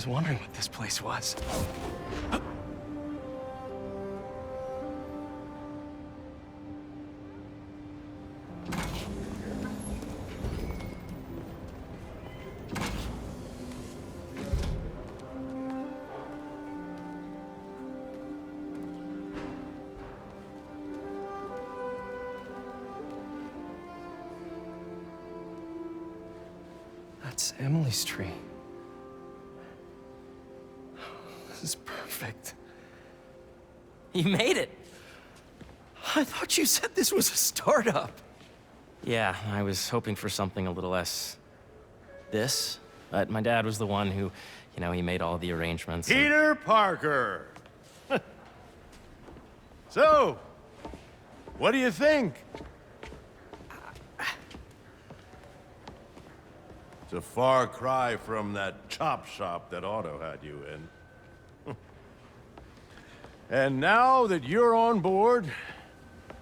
was wondering what this place was. That's Emily's tree. This is perfect. You made it! I thought you said this was a startup. Yeah, I was hoping for something a little less... this, but my dad was the one who, he made all the arrangements. Peter Parker! So, what do you think? It's a far cry from that chop shop that Otto had you in. And now that you're on board,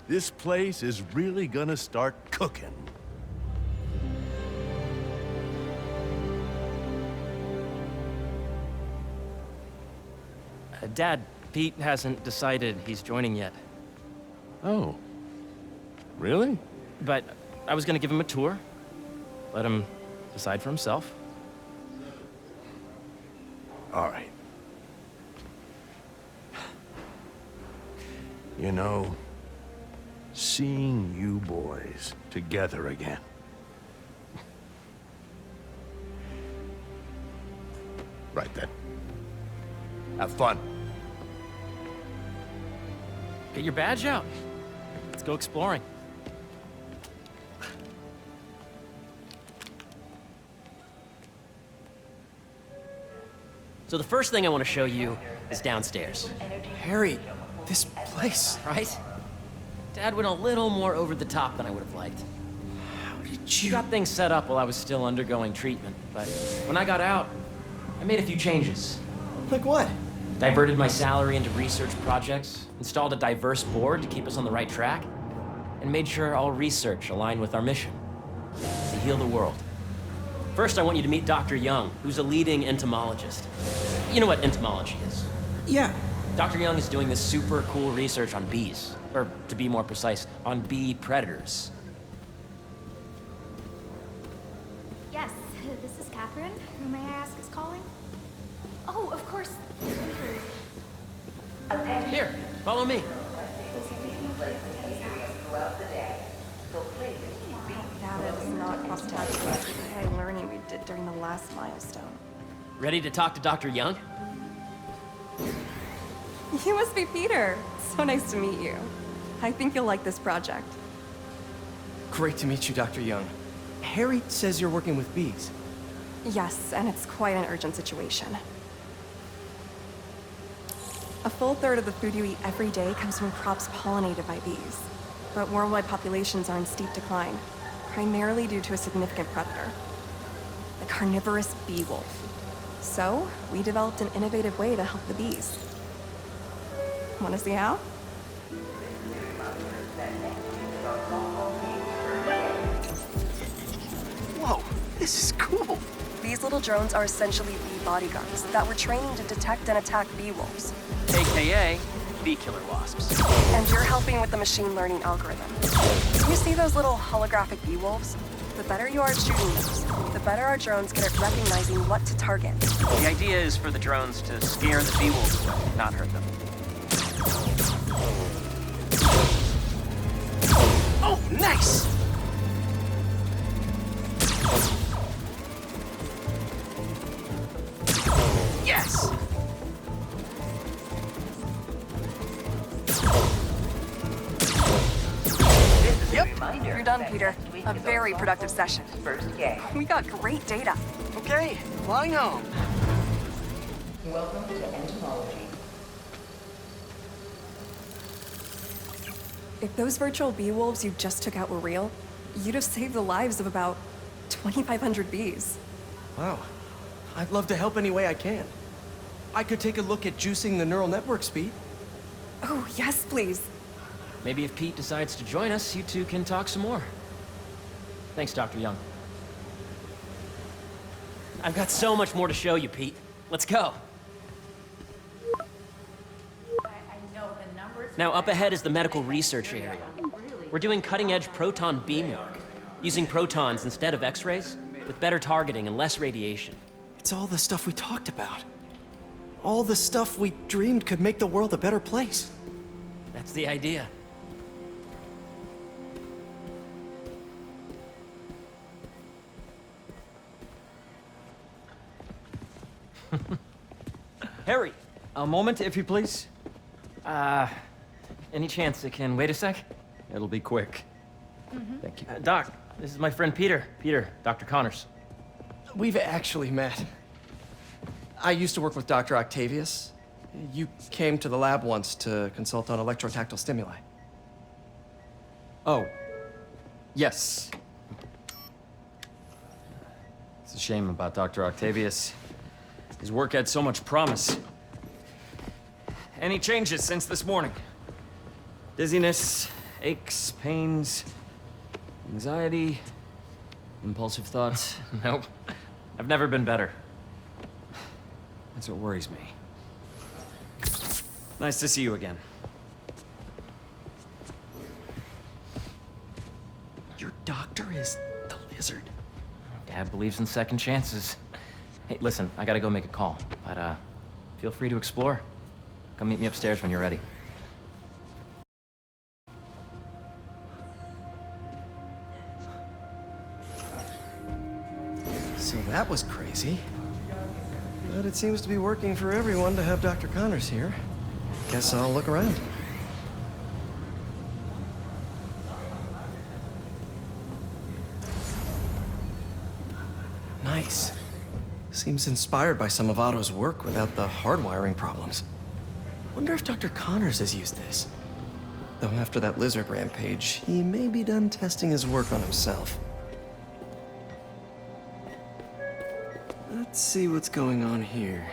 this place is really gonna start cooking. Dad, Pete hasn't decided he's joining yet. Oh. Really? But I was gonna give him a tour. Let him decide for himself. All right. You know, seeing you boys together again. Right then. Have fun. Get your badge out. Let's go exploring. So the first thing I want to show you is downstairs. Harry, this place. Right? Dad went a little more over the top than I would have liked. How did He you... got things set up while I was still undergoing treatment, but when I got out, I made a few changes. Like what? Diverted my salary into research projects, installed a diverse board to keep us on the right track, and made sure all research aligned with our mission, to heal the world. First, I want you to meet Dr. Young, who's a leading entomologist. You know what entomology is? Yeah. Dr. Young is doing this super cool research on bees, or to be more precise, on bee predators. Yes, this is Catherine. Who may I ask is calling? Oh, of course. Here, follow me. That is not cross-tagging with the AI learning we did during the last milestone. Ready to talk to Dr. Young? You must be Peter. So nice to meet you. I think you'll like this project. Great to meet you, Dr. Young. Harry says you're working with bees. Yes, and it's quite an urgent situation. A full third of the food you eat every day comes from crops pollinated by bees. But worldwide populations are in steep decline, primarily due to a significant predator, the carnivorous bee wolf. So, we developed an innovative way to help the bees. Want to see how? Whoa, this is cool. These little drones are essentially bee bodyguards that were training to detect and attack bee wolves. AKA bee killer wasps. And you're helping with the machine learning algorithm. You see those little holographic bee wolves? The better you are at shooting those, the better our drones get at recognizing what to target. The idea is for the drones to scare the bee wolves, not hurt them. Oh, nice! Yes! Yep, you're done, Peter. A very productive session. We got great data. Okay, flying home. Welcome to entomology. If those virtual bee wolves you just took out were real, you'd have saved the lives of about 2,500 bees. Wow. I'd love to help any way I can. I could take a look at juicing the neural network speed. Oh, yes, please. Maybe if Pete decides to join us, you two can talk some more. Thanks, Dr. Young. I've got so much more to show you, Pete. Let's go. Now, up ahead is the medical research area. We're doing cutting-edge proton beam work, using protons instead of X-rays, with better targeting and less radiation. It's all the stuff we talked about. All the stuff we dreamed could make the world a better place. That's the idea. Harry! A moment, if you please. Any chance it can wait a sec? It'll be quick. Thank you. Doc, this is my friend Peter. Peter, Dr. Connors. We've actually met. I used to work with Dr. Octavius. You came to the lab once to consult on electrotactile stimuli. Oh. Yes. It's a shame about Dr. Octavius. His work had so much promise. Any changes since this morning? Dizziness, aches, pains, anxiety, impulsive thoughts. Nope. I've never been better. That's what worries me. Nice to see you again. Your doctor is the lizard. Dad believes in second chances. Hey, listen, I gotta go make a call, but feel free to explore. Come meet me upstairs when you're ready. So that was crazy. But it seems to be working for everyone to have Dr. Connors here. Guess I'll look around. Nice. Seems inspired by some of Otto's work without the hardwiring problems. Wonder if Dr. Connors has used this. Though after that lizard rampage, he may be done testing his work on himself. Let's see what's going on here.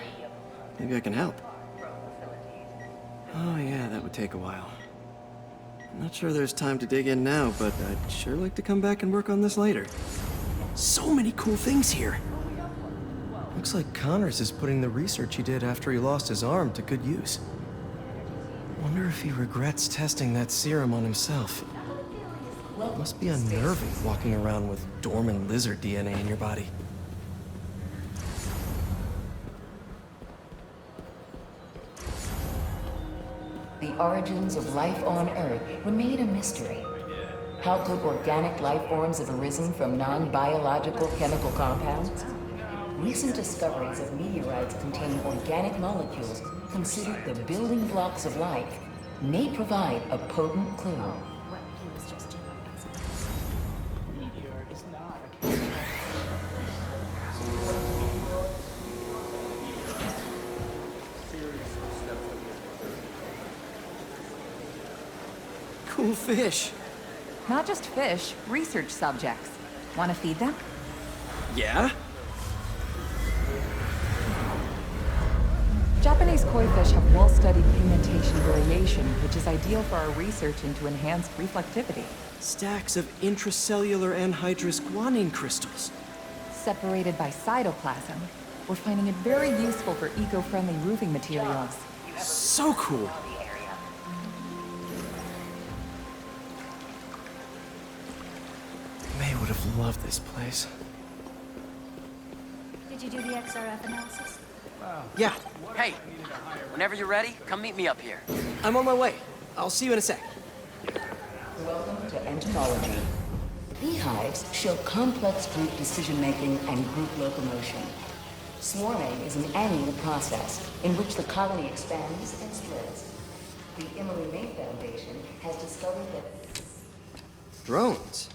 Maybe I can help. Oh yeah, that would take a while. I'm not sure there's time to dig in now, but I'd sure like to come back and work on this later. So many cool things here. Looks like Connors is putting the research he did after he lost his arm to good use. Wonder if he regrets testing that serum on himself. Must be unnerving walking around with dormant lizard DNA in your body. The origins of life on Earth remain a mystery. How could organic life forms have arisen from non-biological chemical compounds? Recent discoveries of meteorites containing organic molecules considered the building blocks of life may provide a potent clue. Cool fish. Not just fish, research subjects. Want to feed them? Yeah? Japanese koi fish have well-studied pigmentation variation, which is ideal for our research into enhanced reflectivity. Stacks of intracellular anhydrous guanine crystals. Separated by cytoplasm, we're finding it very useful for eco-friendly roofing materials. So cool. May would have loved this place. Did you do the XRF analysis? Yeah, Hey, whenever you're ready, come meet me up here. I'm on my way. I'll see you in a sec. Welcome to entomology. Beehives show complex group decision-making and group locomotion. Swarming is an annual process in which the colony expands and spreads. The Emily May Foundation has discovered that Drones?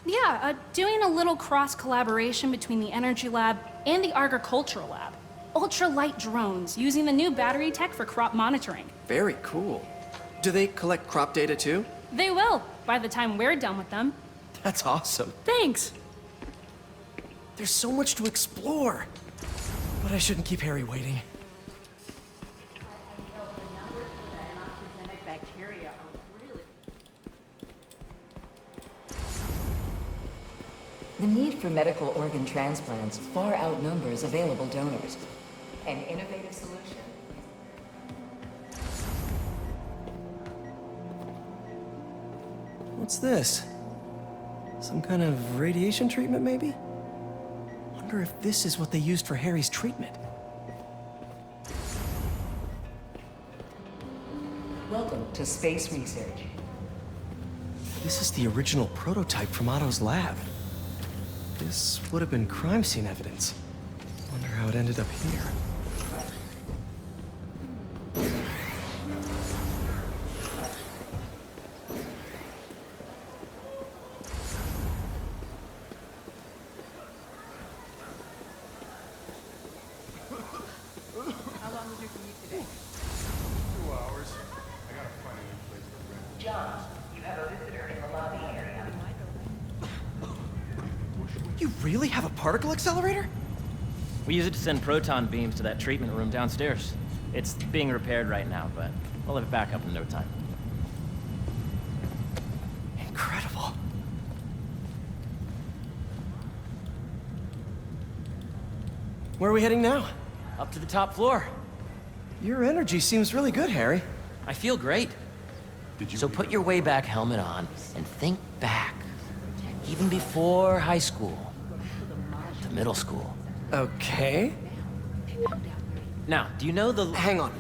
Yeah, doing a little cross-collaboration between the Energy Lab and the Agricultural Lab. Ultralight drones, using the new battery tech for crop monitoring. Very cool. Do they collect crop data too? They will, by the time we're done with them. That's awesome. Thanks! There's so much to explore. But I shouldn't keep Harry waiting. the need for medical organ transplants far outnumbers available donors. an innovative solution. What's this? Some kind of radiation treatment, maybe? Wonder if this is what they used for Harry's treatment. Welcome to Space Research. This is the original prototype from Otto's lab. This would have been crime scene evidence. Wonder how it ended up here. John, you have a visitor in the lobby area. You really have a particle accelerator? We use it to send proton beams to that treatment room downstairs. It's being repaired right now, but we'll have it back up in no time. Incredible. Where are we heading now? Up to the top floor. Your energy seems really good, Harry. I feel great. So put your way back helmet on and think back. Even before high school. To middle school. Okay. Now, do you know the... Hang on.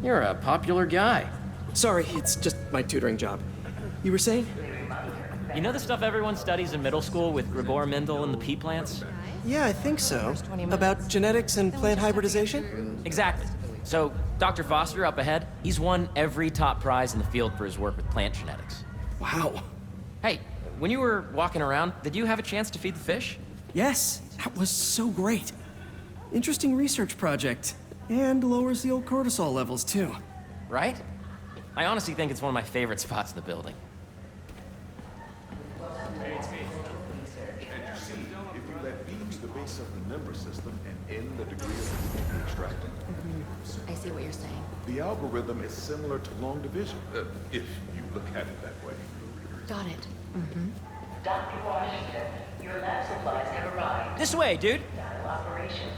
You're a popular guy. Sorry, it's just my tutoring job. You were saying? You know the stuff everyone studies in middle school with Gregor Mendel and the pea plants? Yeah, I think so. About genetics and plant hybridization? Exactly. So, Dr. Foster up ahead, he's won every top prize in the field for his work with plant genetics. Wow. Hey, when you were walking around, did you have a chance to feed the fish? Yes, that was so great. Interesting research project. And lowers the old cortisol levels, too. Right? I honestly think it's one of my favorite spots in the building. If you let B be the base of the number system and N the degree of the extracted, I see what you're saying. the algorithm is similar to long division, if you look at it that way. Got it. Dr. Washington, your lab supplies have arrived. This way, dude! Battle operations.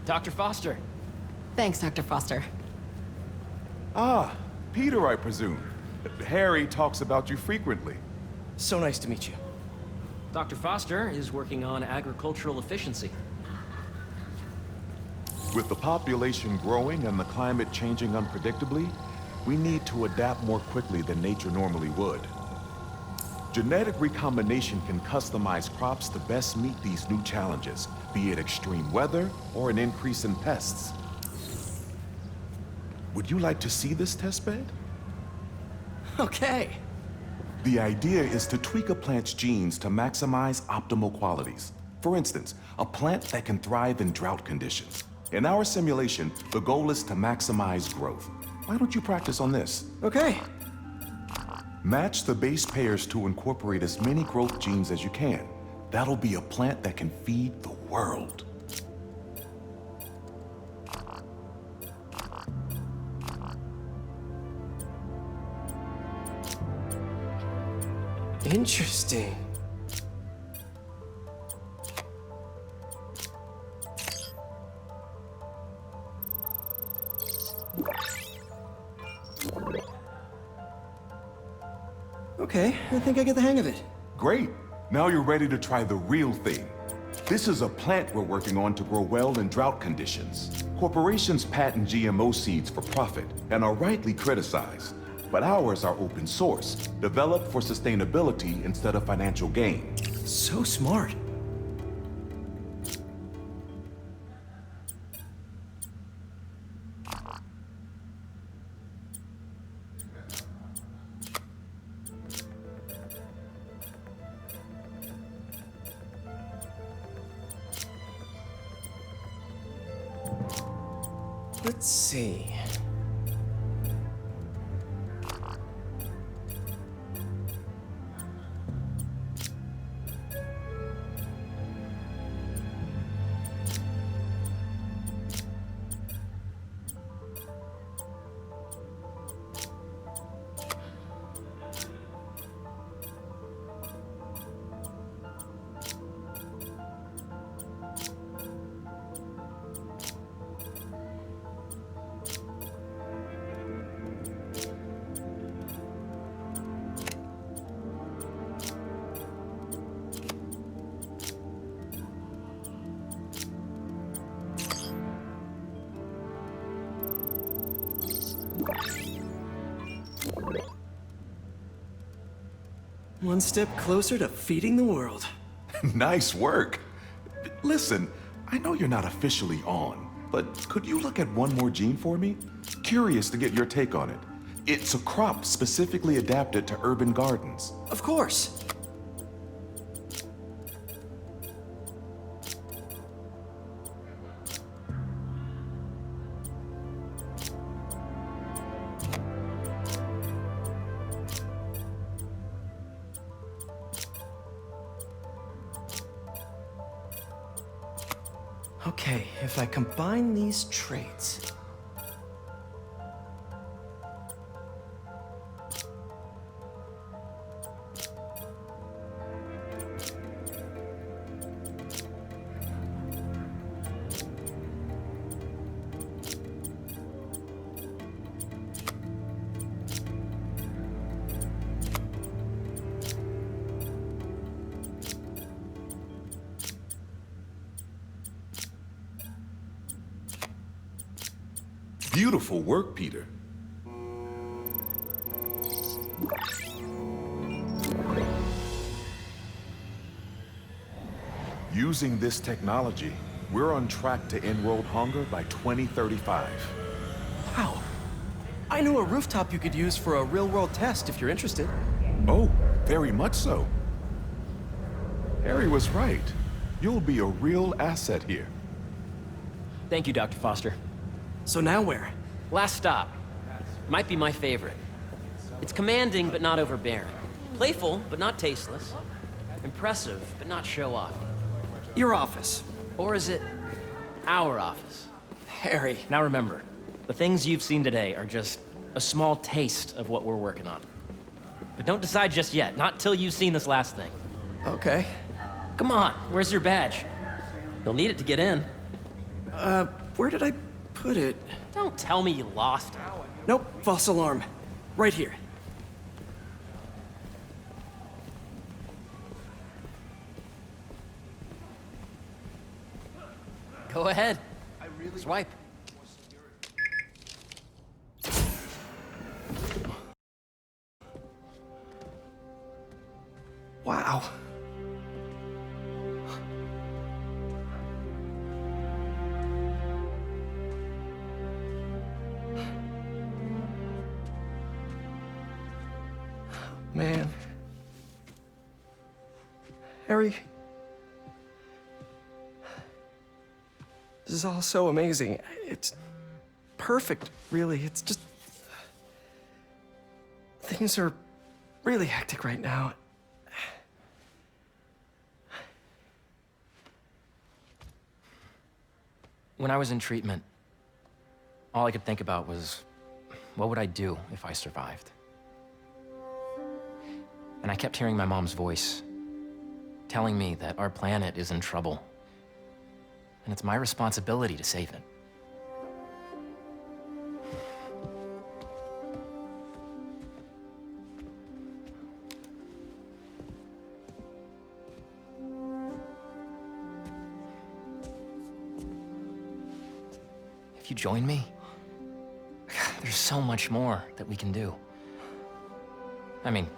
Dr. Foster. Thanks, Dr. Foster. Ah, Peter, I presume. Harry talks about you frequently. So nice to meet you. Dr. Foster is working on agricultural efficiency. With the population growing and the climate changing unpredictably, we need to adapt more quickly than nature normally would. Genetic recombination can customize crops to best meet these new challenges, be it extreme weather or an increase in pests. Would you like to see this testbed? Okay. The idea is to tweak a plant's genes to maximize optimal qualities. For instance, a plant that can thrive in drought conditions. In our simulation, the goal is to maximize growth. Why don't you practice on this? Okay. Match the base pairs to incorporate as many growth genes as you can. That'll be a plant that can feed the world. Interesting. Okay, I think I get the hang of it. Great. Now you're ready to try the real thing. This is a plant we're working on to grow well in drought conditions. Corporations patent GMO seeds for profit and are rightly criticized. But ours are open source, developed for sustainability instead of financial gain. So smart. Let's see. One step closer to feeding the world. Nice work. Listen, I know you're not officially on, but could you look at one more gene for me? Curious to get your take on it. It's a crop specifically adapted to urban gardens. Of course. Okay, if I combine these traits... Beautiful work, Peter. Using this technology, we're on track to end world hunger by 2035. Wow. I knew a rooftop you could use for a real-world test if you're interested. Oh, very much so. Harry was right. You'll be a real asset here. Thank you, Dr. Foster. So now where? Last stop. Might be my favorite. It's commanding, but not overbearing. Playful, but not tasteless. Impressive, but not show-off. Your office. Or is it our office? Harry. Now remember, the things you've seen today are just a small taste of what we're working on. But don't decide just yet, not till you've seen this last thing. Okay. Come on, where's your badge? You'll need it to get in. Where did I put it? Don't tell me you lost it. Nope, false alarm. Right here. Go ahead. Swipe. Wow. Man. Harry. This is all so amazing. It's perfect, really. It's just... Things are really hectic right now. When I was in treatment, all I could think about was, what would I do if I survived? And I kept hearing my mom's voice, telling me that our planet is in trouble, and it's my responsibility to save it. If you join me, there's so much more that we can do. I mean,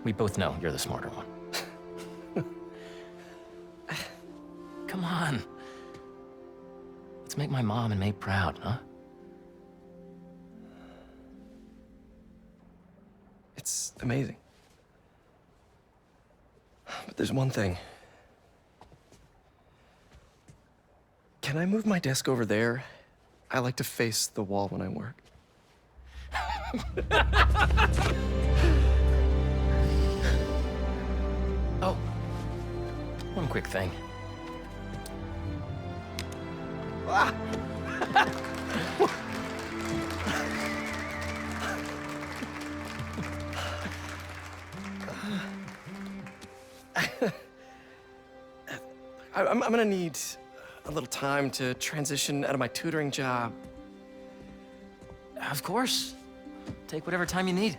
we both know you're the smarter one. Come on. Let's make my mom and May proud, huh? It's amazing. But there's one thing. Can I move my desk over there? I like to face the wall when I work. Oh, one quick thing. Ah! I'm gonna need a little time to transition out of my tutoring job. Of course. Take whatever time you need.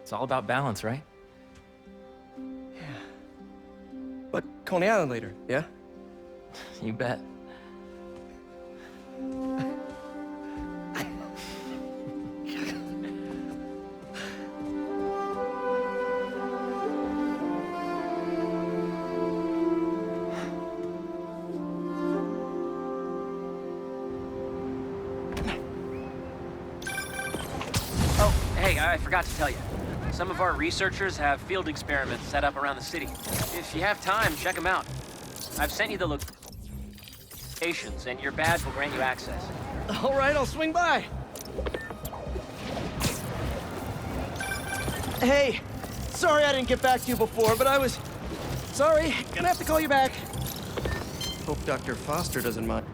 It's all about balance, right? Yeah. But Coney Island later, yeah? You bet. I forgot to tell you. Some of our researchers have field experiments set up around the city. If you have time, check them out. I've sent you the locations, and your badge will grant you access. All right, I'll swing by. Hey, sorry I didn't get back to you before, but I was... Sorry, gonna have to call you back. Hope Dr. Foster doesn't mind.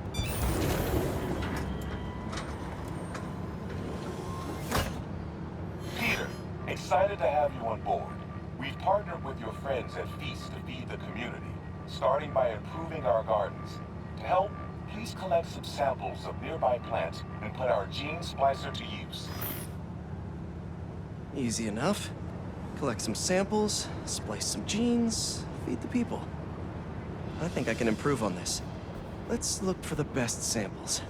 Peter, excited to have you on board. We've partnered with your friends at Feast to feed the community, starting by improving our gardens. To help, please collect some samples of nearby plants and put our gene splicer to use. Easy enough. Collect some samples, splice some genes, feed the people. I think I can improve on this. Let's look for the best samples.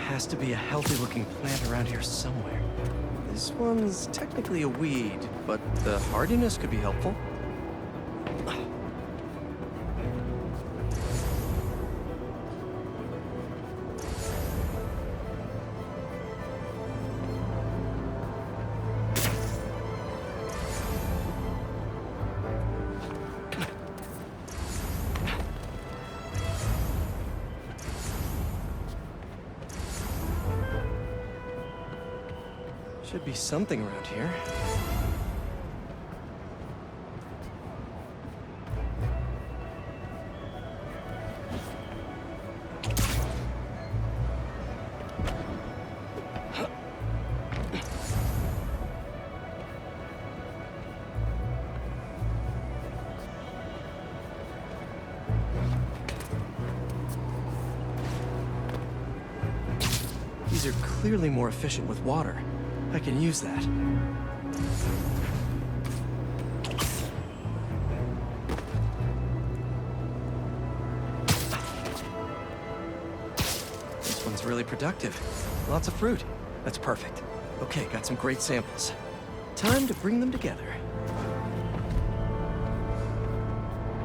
Has to be a healthy-looking plant around here somewhere. This one's technically a weed, but the hardiness could be helpful. Should be something around here. These are clearly more efficient with water. I can use that. This one's really productive. Lots of fruit. That's perfect. Okay, got some great samples. Time to bring them together.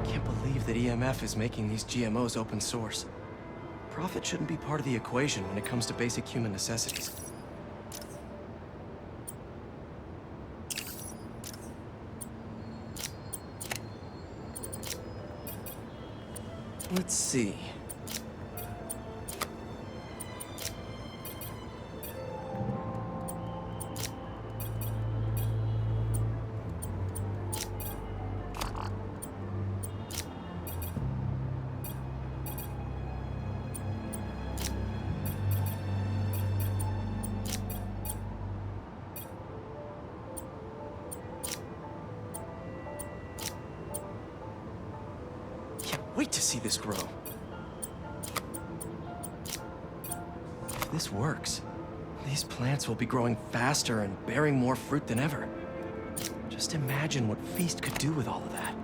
Can't believe that EMF is making these GMOs open source. Profit shouldn't be part of the equation when it comes to basic human necessities. Let's see. Wait to see this grow. If this works, these plants will be growing faster and bearing more fruit than ever. Just imagine what Feast could do with all of that.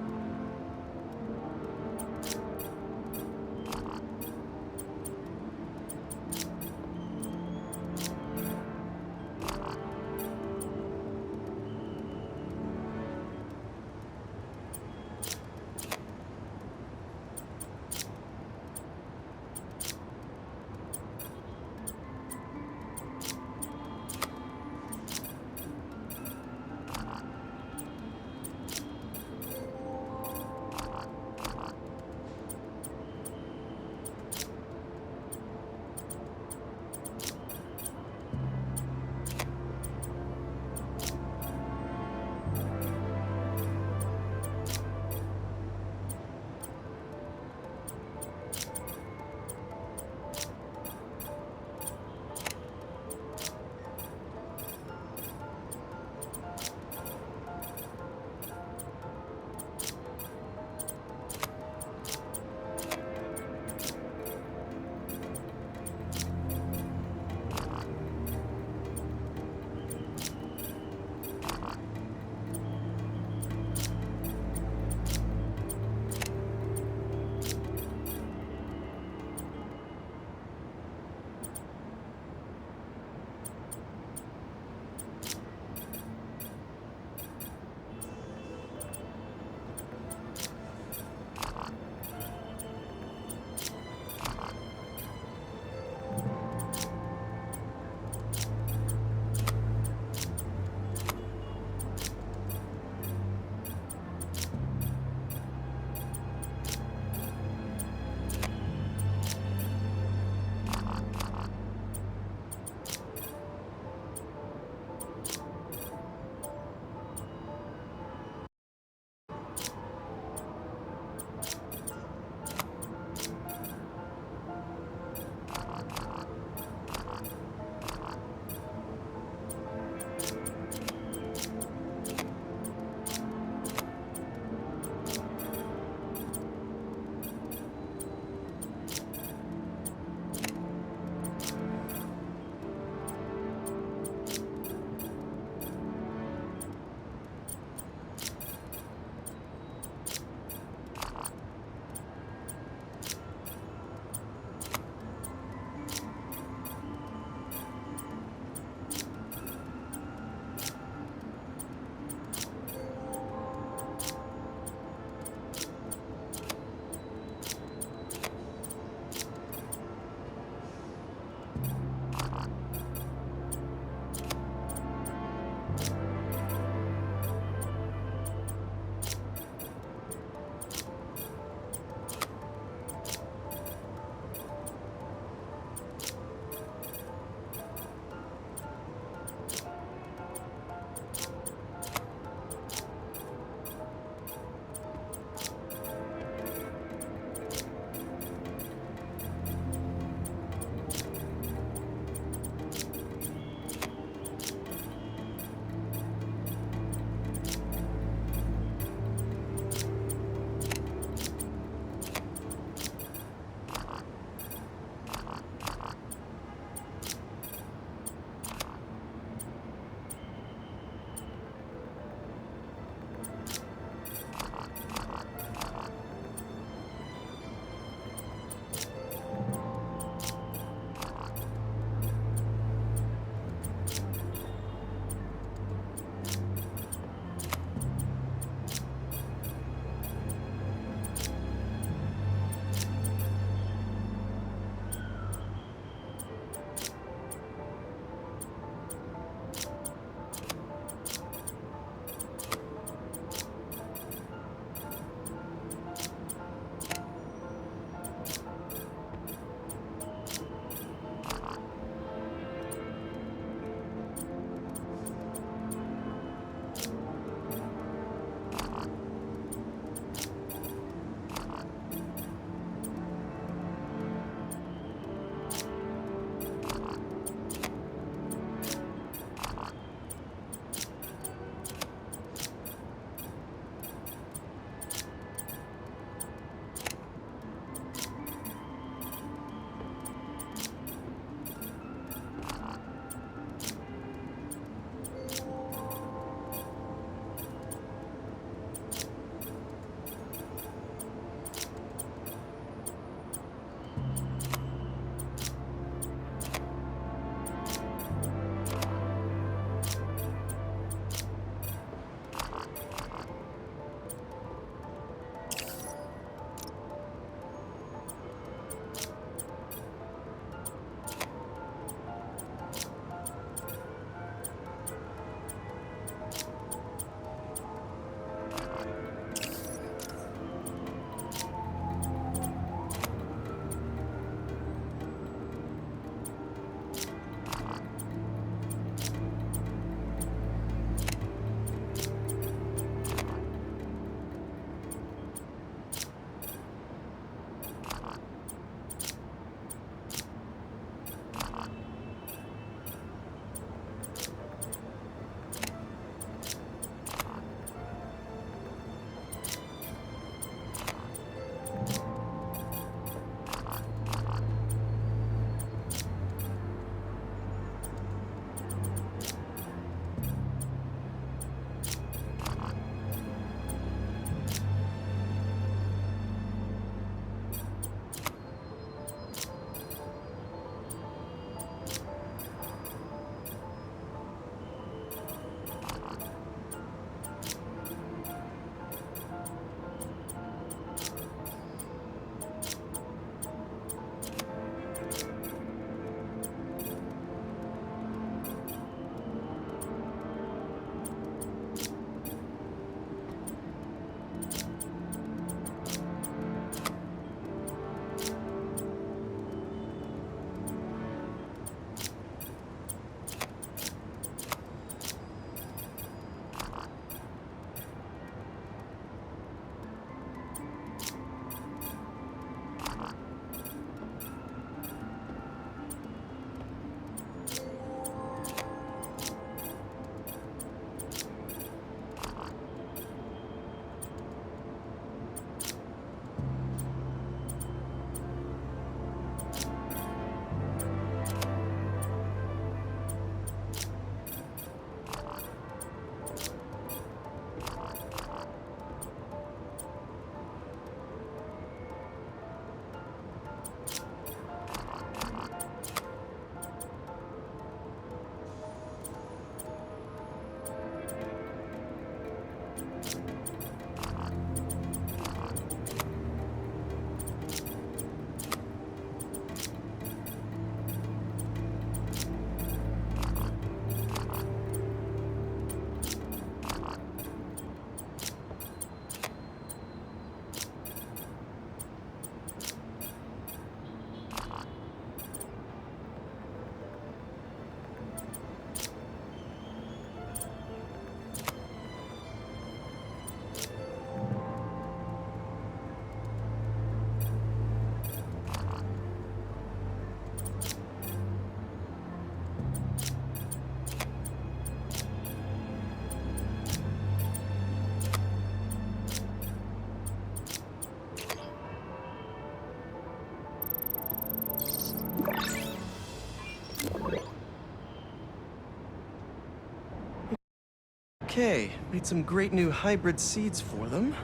Okay, made some great new hybrid seeds for them.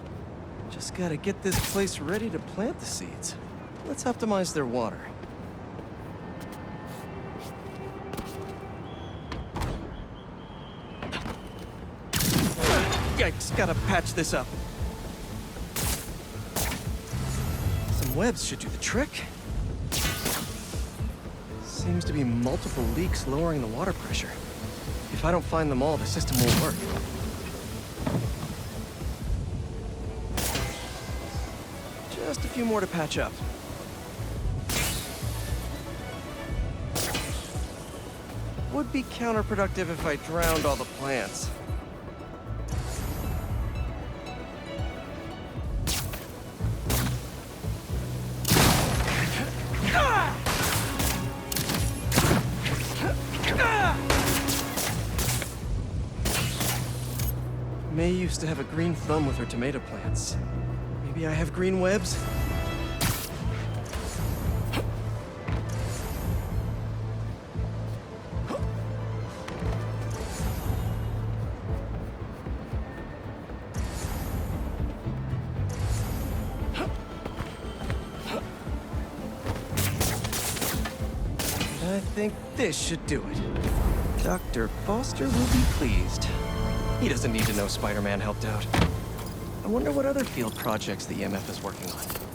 Just gotta get this place ready to plant the seeds. Let's optimize their water. Yikes, gotta patch this up. Some webs should do the trick. Seems to be multiple leaks lowering the water pressure. If I don't find them all, the system won't work. Just a few more to patch up. Would be counterproductive if I drowned all the plants. May used to have a green thumb with her tomato plants. Maybe I have green webs? I think this should do it. Dr. Foster will be pleased. He doesn't need to know Spider-Man helped out. I wonder what other field projects the EMF is working on.